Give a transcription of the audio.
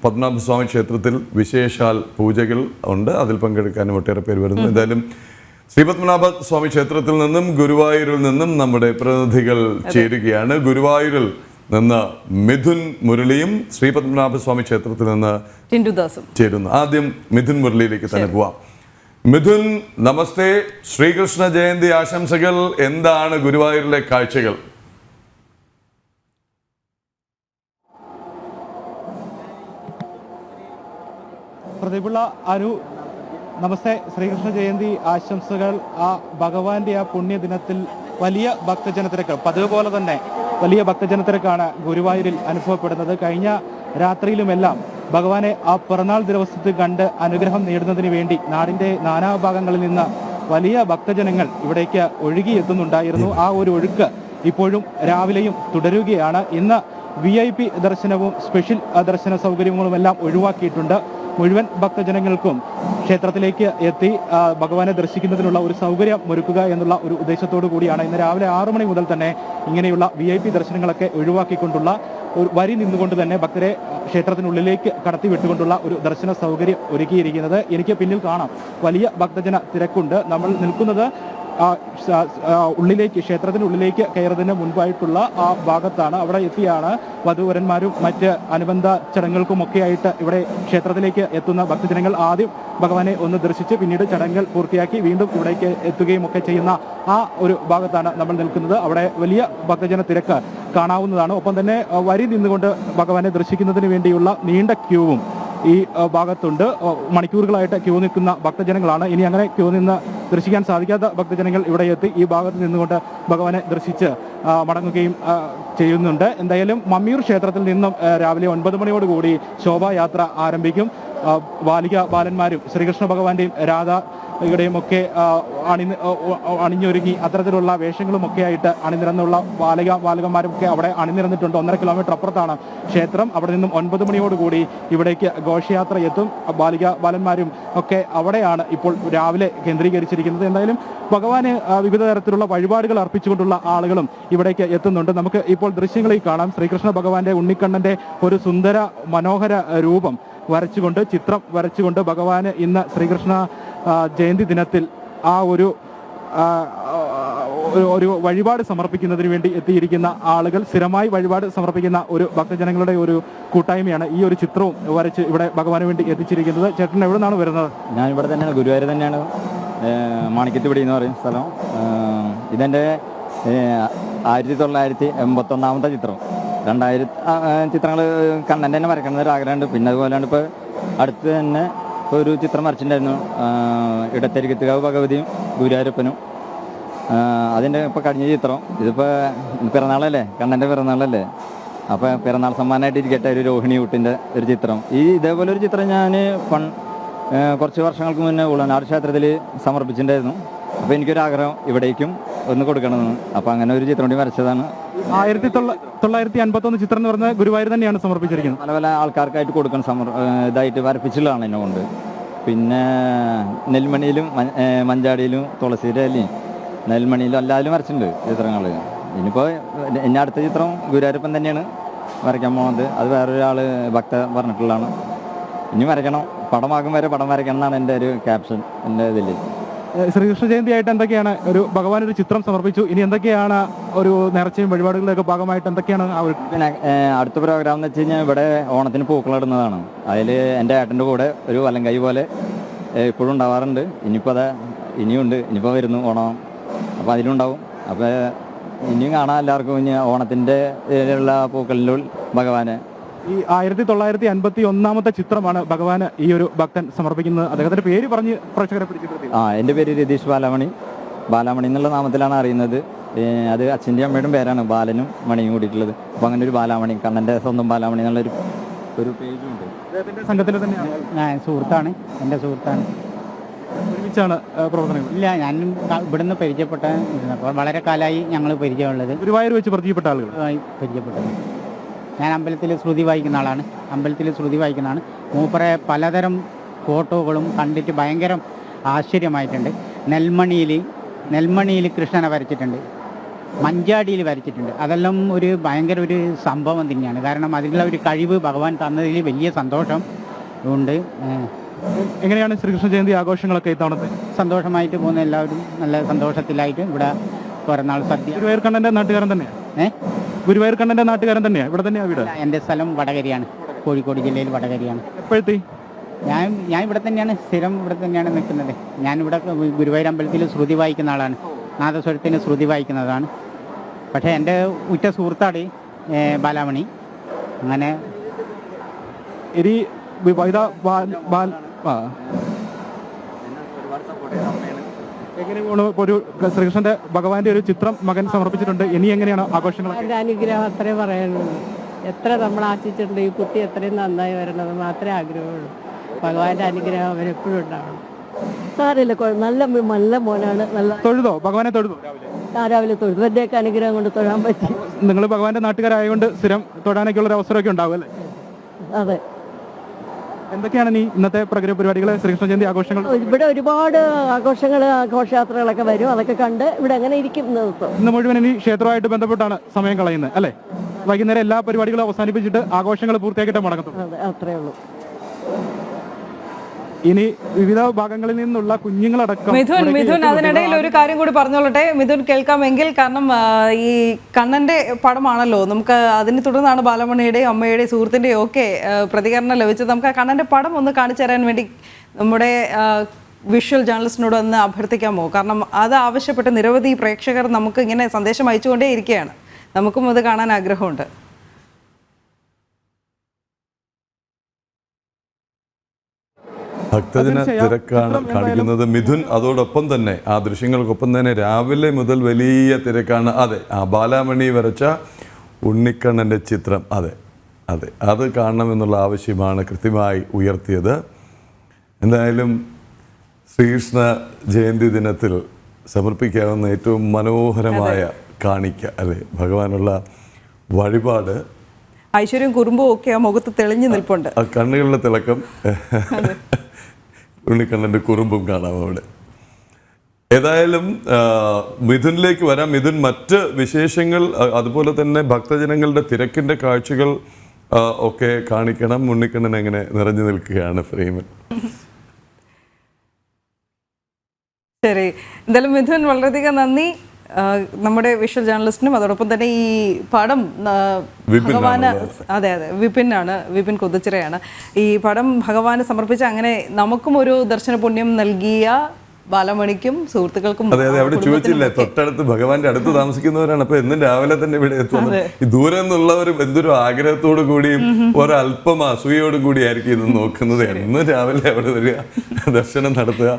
പത്മനാഭസ്വാമി ക്ഷേത്രത്തിൽ വിശേഷാൽ പൂജകൾ ഉണ്ട്. അതിൽ പങ്കെടുക്കാനും ഒട്ടേറെ പേര് വരുന്നു. എന്തായാലും ശ്രീ പത്മനാഭസ്വാമി ക്ഷേത്രത്തിൽ നിന്നും ഗുരുവായൂരിൽ നിന്നും നമ്മുടെ പ്രതിനിധികൾ ചേരുകയാണ്. ഗുരുവായൂരിൽ നിന്ന് മിഥുൻ മുരളിയും ശ്രീ പത്മനാഭസ്വാമി ക്ഷേത്രത്തിൽ നിന്ന് ടിൻഡുദാസും ചേരുന്നു. ആദ്യം മിഥുൻ മുരളിയിലേക്ക് തന്നെ പോവാം. മിഥുൻ, നമസ്തേ. ശ്രീകൃഷ്ണ ജയന്തി ആശംസകൾ. എന്താണ് ഗുരുവായൂരിലെ കാഴ്ചകൾ? പ്രതിപിള്ള അനു, നമസ്തേ. ശ്രീകൃഷ്ണ ജയന്തി ആശംസകൾ. ആ ഭഗവാന്റെ ആ പുണ്യദിനത്തിൽ വലിയ ഭക്തജനത്തിരക്ക്, പതിവ് പോലെ തന്നെ വലിയ ഭക്തജനത്തിരക്കാണ് ഗുരുവായൂരിൽ അനുഭവപ്പെടുന്നത്. കഴിഞ്ഞ രാത്രിയിലുമെല്ലാം ഭഗവാനെ ആ പിറന്നാൾ ദിവസത്തിൽ കണ്ട് അനുഗ്രഹം നേടുന്നതിന് വേണ്ടി നാടിൻ്റെ നാനാഭാഗങ്ങളിൽ നിന്ന് വലിയ ഭക്തജനങ്ങൾ ഇവിടേക്ക് ഒഴുകിയെത്തുന്നുണ്ടായിരുന്നു. ആ ഒരു ഒഴുക്ക് ഇപ്പോഴും രാവിലെയും തുടരുകയാണ്. ഇന്ന് VIP ദർശനവും സ്പെഷ്യൽ ദർശന സൗകര്യങ്ങളുമെല്ലാം ഒഴിവാക്കിയിട്ടുണ്ട്. മുഴുവൻ ഭക്തജനങ്ങൾക്കും ക്ഷേത്രത്തിലേക്ക് എത്തി ഭഗവാനെ ദർശിക്കുന്നതിനുള്ള ഒരു സൗകര്യം ഒരുക്കുക എന്നുള്ള ഒരു ഉദ്ദേശത്തോടു കൂടിയാണ് ഇന്ന് രാവിലെ 6 മണി മുതൽ തന്നെ ഇങ്ങനെയുള്ള VIP ദർശനങ്ങളൊക്കെ ഒഴിവാക്കിക്കൊണ്ടുള്ള ഒരു വരി നിന്നുകൊണ്ട് തന്നെ ഭക്തരെ ക്ഷേത്രത്തിനുള്ളിലേക്ക് കടത്തി വിട്ടുകൊണ്ടുള്ള ഒരു ദർശന സൗകര്യം ഒരുക്കിയിരിക്കുന്നത്. എനിക്ക് പിന്നിൽ കാണാം വലിയ ഭക്തജന തിരക്കുണ്ട്. നമ്മൾ നിൽക്കുന്നത് ഉള്ളിലേക്ക്, ക്ഷേത്രത്തിനുള്ളിലേക്ക് കയറുന്നതിന് മുൻപായിട്ടുള്ള ആ ഭാഗത്താണ്. അവിടെ എത്തിയാണ് വധൂവരന്മാരും മറ്റ് അനുബന്ധ ചടങ്ങുകൾക്കുമൊക്കെ ആയിട്ട് ഇവിടെ ക്ഷേത്രത്തിലേക്ക് എത്തുന്ന ഭക്തജനങ്ങൾ ആദ്യം ഭഗവാനെ ഒന്ന് ദർശിച്ച് പിന്നീട് ചടങ്ങുകൾ പൂർത്തിയാക്കി വീണ്ടും ഇവിടേക്ക് എത്തുകയും ഒക്കെ ചെയ്യുന്ന ആ ഒരു ഭാഗത്താണ് നമ്മൾ നിൽക്കുന്നത്. അവിടെ വലിയ ഭക്തജന തിരക്ക് കാണാവുന്നതാണ്. ഒപ്പം തന്നെ വരി നിന്നുകൊണ്ട് ഭഗവാനെ ദർശിക്കുന്നതിന് വേണ്ടിയുള്ള നീണ്ട ക്യൂവും ഈ ഭാഗത്തുണ്ട്. മണിക്കൂറുകളായിട്ട് ക്യൂ നിൽക്കുന്ന ഭക്തജനങ്ങളാണ്. ഇനി അങ്ങനെ ക്യൂ നിന്ന് ദർശിക്കാൻ സാധിക്കാത്ത ഭക്തജനങ്ങൾ ഇവിടെ എത്തി ഈ ഭാഗത്ത് നിന്നുകൊണ്ട് ഭഗവാനെ ദർശിച്ച് മടങ്ങുകയും ചെയ്യുന്നുണ്ട്. എന്തായാലും മമ്മിയൂർ ക്ഷേത്രത്തിൽ നിന്നും രാവിലെ 9 മണിയോടുകൂടി ശോഭായാത്ര ആരംഭിക്കും. ബാലന്മാരും ശ്രീകൃഷ്ണ ഭഗവാന്റെയും രാധയുടെയും ഒക്കെ അണിഞ്ഞൊരുങ്ങി അത്തരത്തിലുള്ള വേഷങ്ങളുമൊക്കെ ആയിട്ട് അണിനിരന്നുള്ള ബാലകന്മാരും ഒക്കെ അവിടെ അണിനിരന്നിട്ടുണ്ട്. 1.5 കിലോമീറ്റർ അപ്പുറത്താണ് ക്ഷേത്രം. അവിടെ നിന്നും 9 മണിയോടുകൂടി ഇവിടേക്ക് ഘോഷയാത്ര എത്തും. ബാലന്മാരും ഒക്കെ അവിടെയാണ് ഇപ്പോൾ രാവിലെ കേന്ദ്രീകരിച്ചിരിക്കുന്നത്. എന്തായാലും ഭഗവാന് വിവിധ തരത്തിലുള്ള വഴിപാടുകൾ അർപ്പിച്ചുകൊണ്ടുള്ള ആളുകളും ഇവിടേക്ക് എത്തുന്നുണ്ട്. നമുക്ക് ഇപ്പോൾ ദൃശ്യങ്ങളിൽ കാണാം ശ്രീകൃഷ്ണ ഭഗവാന്റെ ഉണ്ണിക്കണ്ണന്റെ ഒരു സുന്ദര മനോഹര രൂപം വരച്ചുകൊണ്ട്, ചിത്രം വരച്ചുകൊണ്ട് ഭഗവാന് ഇന്ന് ശ്രീകൃഷ്ണ ജയന്തി ദിനത്തിൽ ആ ഒരു വഴിപാട് സമർപ്പിക്കുന്നതിന് വേണ്ടി എത്തിയിരിക്കുന്ന ആളുകൾ, സ്ഥിരമായി വഴിപാട് സമർപ്പിക്കുന്ന ഒരു ഭക്തജനങ്ങളുടെ ഒരു കൂട്ടായ്മയാണ് ഈ ഒരു ചിത്രവും വരച്ച് ഇവിടെ ഭഗവാന് വേണ്ടി എത്തിച്ചിരിക്കുന്നത്. ചേട്ടൻ എവിടെ നിന്നാണ് വരുന്നത്? ഞാൻ ഇവിടെ തന്നെയാണ്, ഗുരുവായൂർ തന്നെയാണ്, മാണിക്കത്തുപിടി എന്ന് പറയും സ്ഥലം. ഇതെൻ്റെ 1981 ചിത്രം. 2000 ചിത്രങ്ങൾ കണ്ണൻ്റെ തന്നെ വരയ്ക്കണം എന്നൊരു ആഗ്രഹമുണ്ട്. പിന്നെ അതുപോലെയാണ് ഇപ്പോൾ അടുത്ത് തന്നെ ഇപ്പോൾ ഒരു ചിത്രം വരച്ചിട്ടുണ്ടായിരുന്നു, ഇടത്തരികത്തുകാവ് ഭഗവതിയും ഗുരുവായൂരപ്പനും. അതിൻ്റെ ഇപ്പോൾ കഴിഞ്ഞ ചിത്രം. ഇതിപ്പോൾ പിറന്നാളല്ലേ, കണ്ണൻ്റെ പിറന്നാളല്ലേ, അപ്പോൾ പിറന്നാൾ സമ്മാനമായിട്ട് ഇരിക്കട്ടെ ഒരു രോഹിണി ഊട്ടിൻ്റെ ഒരു ചിത്രം. ഇതേപോലെ ഒരു ചിത്രം ഞാൻ കുറച്ച് വർഷങ്ങൾക്ക് മുന്നേ ഉള്ളനാട് ക്ഷേത്രത്തിൽ സമർപ്പിച്ചിട്ടുണ്ടായിരുന്നു. അപ്പോൾ എനിക്കൊരാഗ്രഹം ഇവിടേക്കും ഒന്ന് കൊടുക്കണമെന്ന്. അപ്പോൾ അങ്ങനെ ഒരു ചിത്രം കൂടി വരച്ചതാണ്. 1951 ചിത്രം എന്ന് പറഞ്ഞാൽ ഗുരുവായൂർ തന്നെയാണ് സമർപ്പിച്ചിരിക്കുന്നത്. പല പല ആൾക്കാർക്കായിട്ട് കൊടുക്കണം ഇതായിട്ട് വരപ്പിച്ചുള്ളതാണ് എന്നെ കൊണ്ട്. പിന്നെ നെൽമണിയിലും മഞ്ചാടിയിലും തുളസിയിലും നെൽമണിയിലും എല്ലാവരും വരച്ചിട്ടുണ്ട് ചിത്രങ്ങൾ. ഇനിയിപ്പോൾ എന്നെ അടുത്ത ചിത്രം ഗുരുവായൂരപ്പൻ തന്നെയാണ് വരയ്ക്കാൻ പോകുന്നത്. അത് വേറൊരാൾ ഭക്ത പറഞ്ഞിട്ടുള്ളതാണ്. ഇനി വരയ്ക്കണം, പടമാകും വരെ പടം വരയ്ക്കണം എന്നാണ് എൻ്റെ ഒരു ക്യാപ്ഷൻ എൻ്റെ ഇതിൽ. ശ്രീകൃഷ്ണ ജയന്തി ആയിട്ട് എന്തൊക്കെയാണ്, ഒരു ഭഗവാൻ ഒരു ചിത്രം സമർപ്പിച്ചു, ഇനി എന്തൊക്കെയാണ് ഒരു നേർച്ചയും വഴിപാടുകളുടെയൊക്കെ ഭാഗമായിട്ട് എന്തൊക്കെയാണ്? പിന്നെ അടുത്ത പ്രോഗ്രാം എന്ന് വെച്ച് കഴിഞ്ഞാൽ ഇവിടെ ഓണത്തിന് പൂക്കളിടുന്നതാണ്. അതിൽ എൻ്റെ ഏട്ടൻ്റെ കൂടെ ഒരു വലങ്കൈ പോലെ ഇപ്പോഴും ഉണ്ടാവാറുണ്ട്. ഇനിയിപ്പോൾ അത് ഇനിയുണ്ട്, ഇനിയിപ്പോൾ വരുന്നു ഓണം, അപ്പോൾ അതിലുണ്ടാവും. അപ്പോൾ ഇനിയും കാണാം എല്ലാവർക്കും. ഇനി ഓണത്തിൻ്റെ ഉള്ള പൂക്കളിൽ ഭഗവാനെ ഈ 1951 ചിത്രമാണ് ഭഗവാന് ഈ ഒരു ഭക്തൻ സമർപ്പിക്കുന്നത്. അദ്ദേഹത്തിന്റെ പേര് പറഞ്ഞ് പ്രേക്ഷകരെ പിടിച്ചിട്ടുണ്ട്. എൻ്റെ പേര് രതീഷ് ബാലാമണി എന്നുള്ള നാമത്തിലാണ് അറിയുന്നത്. അത് അച്ഛൻ്റെ അമ്മയുടെയും പേരാണ്, ബാലനും മണിയും കൂടിയിട്ടുള്ളത്. അപ്പോൾ അങ്ങനെ ഒരു ബാലാമണി, കണ്ണൻ്റെ സ്വന്തം ബാലാമണി എന്നുള്ളൊരു പേജുണ്ട്. സംഘത്തിൽ തന്നെയാണ്. ഞാൻ സുഹൃത്താണ്, എൻ്റെ സുഹൃത്താണ്. ഒരുമിച്ചാണ് പ്രവർത്തനങ്ങൾ? ഇല്ല, ഞാൻ ഇവിടുന്ന് പരിചയപ്പെട്ട, വളരെ കാലമായി ഞങ്ങൾ പരിചയമുള്ളത്. ഗുരുവായൂർ വെച്ച് പരിചയപ്പെട്ട ആളുകൾ പരിചയപ്പെട്ടത്. ഞാൻ അമ്പലത്തിൽ ശ്രുതി വായിക്കുന്ന ആളാണ്. മൂപ്പറെ പലതരം ഫോട്ടോകളും കണ്ടിട്ട് ഭയങ്കര ആശ്ചര്യമായിട്ടുണ്ട്. നെൽമണിയിൽ കൃഷ്ണനെ വരച്ചിട്ടുണ്ട്. മഞ്ചാടിയിൽ വരച്ചിട്ടുണ്ട്. അതെല്ലാം ഒരു ഭയങ്കര ഒരു സംഭവം തന്നെയാണ്. കാരണം അതിലുള്ള ഒരു കഴിവ് ഭഗവാൻ തന്നതിൽ വലിയ സന്തോഷം ഉണ്ട്. എങ്ങനെയാണ് ശ്രീകൃഷ്ണ ജയന്തി ആഘോഷങ്ങളൊക്കെ ഇത്തവണത്തെ? സന്തോഷമായിട്ട് പോകുന്ന എല്ലാവരും നല്ല സന്തോഷത്തിലായിട്ട് ഇവിടെ പിറന്നാൾ സദ്യ. ഗുരുവായൂർ കണ്ണന്റെ നാട്ടുകാരൻ തന്നെയാണ്? ഗുരുവായൂർ കണ്ണന്റെ നാട്ടുകാരൻ തന്നെയാണ്? ഇവിടെ തന്നെയാണ് വീട്? എൻ്റെ സ്ഥലം വടകരയാണ്, കോഴിക്കോട് ജില്ലയിൽ വടകരയാണ്. എപ്പോഴത്തെ? ഞാൻ ഇവിടെ തന്നെയാണ്, സ്ഥിരം ഇവിടെ തന്നെയാണ് നിൽക്കുന്നത്. ഞാനിവിടെ ഗുരുവായൂർ അമ്പലത്തിൽ ശ്രുതി വായിക്കുന്ന ആളാണ്, നാദസ്വരത്തിന് ശ്രുതി വായിക്കുന്നതാണ്. പക്ഷേ എൻ്റെ ഉറ്റ സുഹൃത്താണ് ബാലാമണി. അങ്ങനെ ഇനി എങ്ങനെ പോണു? ഒരു ശ്രീകൃഷ്ണന്റെ ഭഗവാന്റെ ഒരു ചിത്രം മകൻ സമർപ്പിച്ചിട്ടുണ്ട്. ഇനി എങ്ങനെയാണ് ആഘോഷങ്ങൾ? അനുഗ്രഹം അത്രേ പറയാനുള്ളൂ. എത്ര നമ്മൾ ആശിച്ചിട്ടുണ്ട് ഈ കുട്ടി എത്രയും നന്നായി വരണത് മാത്രമേ ആഗ്രഹമുള്ളൂ. ഭഗവാന്റെ അനുഗ്രഹം അവരെപ്പോഴും ഉണ്ടാവണം. സാറില്ല, നല്ല മോനാണ്. നല്ല തൊഴുതോ? ഭഗവാനെ തൊഴുതോ? രാവിലെ തൊഴുതു. എന്റെയൊക്കെ അനുഗ്രഹം കൊണ്ട് തൊഴാൻ പറ്റി. നിങ്ങൾ ഭഗവാന്റെ നാട്ടുകാരായതുകൊണ്ട് സ്ഥിരം തൊഴാനൊക്കെ ഉള്ള ഒരു അവസരമൊക്കെ ഉണ്ടാവും അല്ലേ? അതെ. എന്തൊക്കെയാണ് നീ ഇന്നത്തെ പരിപാടികൾ, ശ്രീകൃഷ്ണ ജയന്തി ആഘോഷങ്ങൾ? ഇവിടെ ഒരുപാട് ഘോഷയാത്രകളൊക്കെ വരും. അതൊക്കെ കണ്ട് ഇവിടെ എങ്ങനെ ഇരിക്കും ഇന്ന് മുഴുവൻ ഇനി ക്ഷേത്രമായിട്ട് ബന്ധപ്പെട്ടാണ് സമയം കളയുന്നത് അല്ലേ? വൈകുന്നേരം എല്ലാ പരിപാടികളും അവസാനിപ്പിച്ചിട്ട് ആഘോഷങ്ങൾ പൂർത്തിയാക്കിയിട്ട് മടങ്ങത്തുള്ളൂ. അതെ, അത്രേ ഉള്ളൂ. ഇനി വിവിധ ഭാഗങ്ങളിൽ നിന്നുള്ള കുഞ്ഞുങ്ങളടക്കം. മിഥുൻ അതിനിടയിൽ ഒരു കാര്യം കൂടി പറഞ്ഞോളട്ടെ. മിഥുൻ കേൾക്കാമെങ്കിൽ, കാരണം ഈ കണ്ണന്റെ പടമാണല്ലോ, നമുക്ക് അതിനെ തുടർന്നാണ് ബാലമണിയുടെയും അമ്മയുടെയും സുഹൃത്തിന്റെയും ഒക്കെ പ്രതികരണം ലഭിച്ചത്. നമുക്ക് ആ കണ്ണന്റെ പടം ഒന്ന് കാണിച്ചു തരാൻ വേണ്ടി നമ്മുടെ വിഷ്വൽ ജേർണലിസ്റ്റിനോട് ഒന്ന് അഭ്യർത്ഥിക്കാമോ? കാരണം അത് ആവശ്യപ്പെട്ട് നിരവധി പ്രേക്ഷകർ നമുക്ക് ഇങ്ങനെ സന്ദേശം അയച്ചുകൊണ്ടേ ഇരിക്കുകയാണ്. നമുക്കും അത് കാണാൻ ആഗ്രഹമുണ്ട്. ഭക്തജന തിരക്കാണ് കാണിക്കുന്നത് മിഥുൻ. അതോടൊപ്പം തന്നെ ആ ദൃശ്യങ്ങൾക്കൊപ്പം തന്നെ രാവിലെ മുതൽ വലിയ തിരക്കാണ്. അതെ, ആ ബാലാമണി വരച്ച ഉണ്ണിക്കണ്ണൻ്റെ ചിത്രം, അതെ അതെ, അത് കാണണമെന്നുള്ള ആവശ്യമാണ് കൃത്യമായി ഉയർത്തിയത്. എന്തായാലും ശ്രീകൃഷ്ണ ജയന്തി ദിനത്തിൽ സമർപ്പിക്കാവുന്ന ഏറ്റവും മനോഹരമായ കാണിക്ക അല്ലേ, ഭഗവാനുള്ള വഴിപാട്. ഐശ്വര്യം കുറുമ്പും ഒക്കെ ആ മുഖത്ത് തെളിഞ്ഞു നിൽപ്പുണ്ട്. ആ കണ്ണുകളിലെ തിളക്കം, ഉണ്ണിക്കണ്ണൻ്റെ കുറുമ്പും കാണാം അവിടെ. ഏതായാലും മിഥുനിലേക്ക് വരാം. മിഥുൻ, മറ്റ് വിശേഷങ്ങൾ അതുപോലെ തന്നെ ഭക്തജനങ്ങളുടെ തിരക്കിൻ്റെ കാഴ്ചകൾ ഒക്കെ കാണിക്കണം. ഉണ്ണിക്കണ്ണൻ എങ്ങനെ നിറഞ്ഞു നിൽക്കുകയാണ് ഫ്രെയിമിൽ. ശരി, എന്തായാലും മിഥുൻ വളരെയധികം നന്ദി നമ്മുടെ വിഷ്വൽ ജേർണലിസ്റ്റിനും. അതോടൊപ്പം തന്നെ ഈ പടം ഭഗവാന്, അതെ അതെ, വിപിൻ കുതിച്ചിറയാണ് ഈ പടം ഭഗവാന് സമർപ്പിച്ച, അങ്ങനെ നമുക്കും ഒരു ദർശന പുണ്യം നൽകിയ ബാലമണിക്കും സുഹൃത്തുക്കൾക്കും. അതെ അതെ, അവിടെ ചോദിച്ചില്ലേ, തൊട്ടടുത്ത് ഭഗവാന്റെ അടുത്ത് താമസിക്കുന്നവരാണ്. അപ്പൊ എന്നും രാവിലെ തന്നെ ഇവിടെ എത്തുന്നത്. ഈ ദൂരെ നിന്നുള്ളവരും എന്തൊരു ആഗ്രഹത്തോടു കൂടിയും ഒരല്പം അസൂയോടും കൂടിയായിരിക്കും ഇത് നോക്കുന്നത്. എന്നും രാവിലെ അവിടെ വരിക, ദർശനം നടത്തുക.